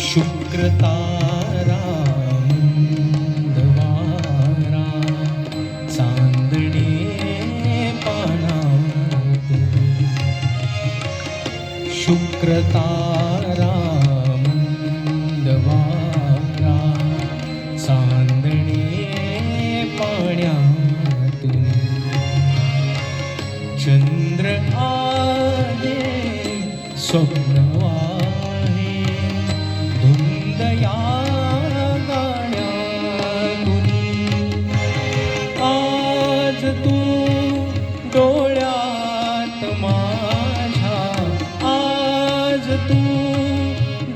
शुक्रतारा मंदवारा चांदणे पानात शुक्रतारा मंदवारा चांदणे पाण्यातून चंद्र आहे स्वप्न आहे धुंद या गाण्यातून आज तू डोळ्यात माझ्या आज तू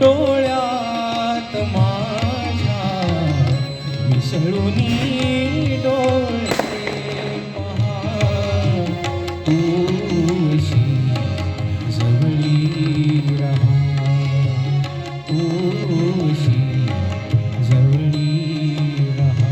डोळ्यात माझ्या मिसळूनी डोळे पहा तू अशी जवळी रहा तू अशी जवळी रहा.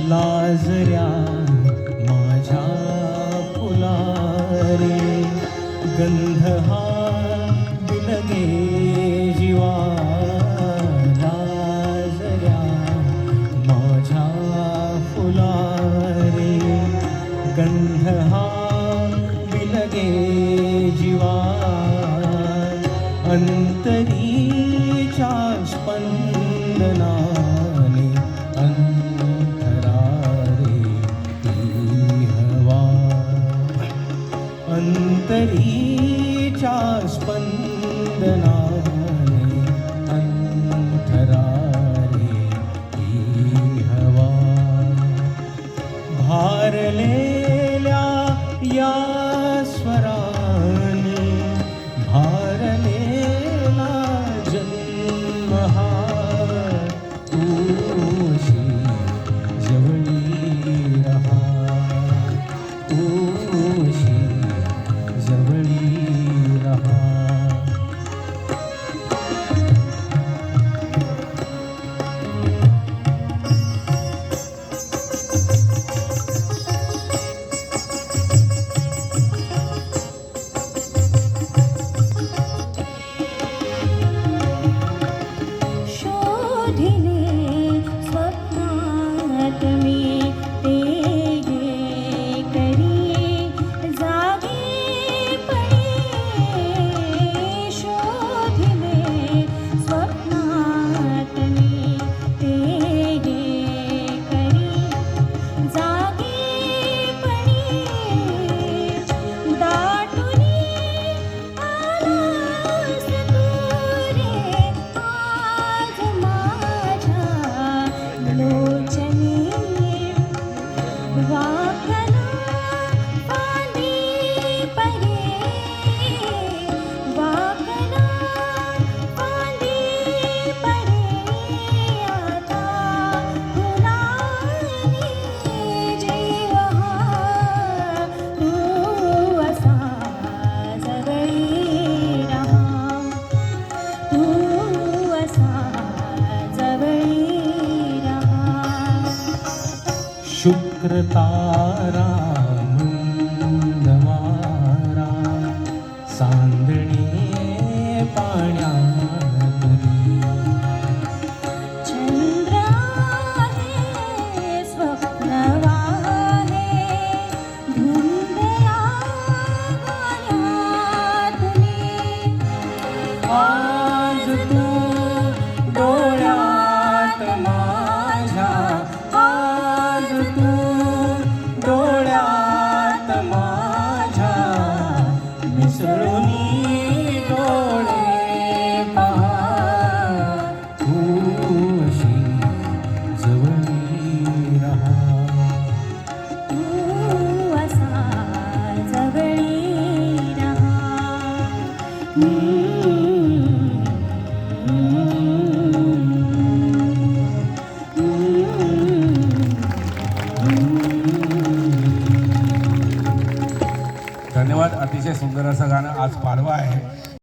लाजऱ्या माझ्या फुलारे गंध हा बिलगे जीवा लाजऱ्या माझ्या फुलारे गंध हा बिलगे जीवा अंतरीच्या स्पंदनाने अंतरीच्या शुक्रतारा मंदवारा सांदणे पाण्यातुनी चंद्र आहे स्वप्नवाहे धुंदया गाण्यातुनी आज तू डोळ्यात माझ्या आज तू डोळ्यात माझ्या मिसळूनी डोळे पहा तू अशी जवळी रहा तू असा जवळी रहा धन्यवाद. अतिशय सुंदर असं गाणं. आज पाडवा आहे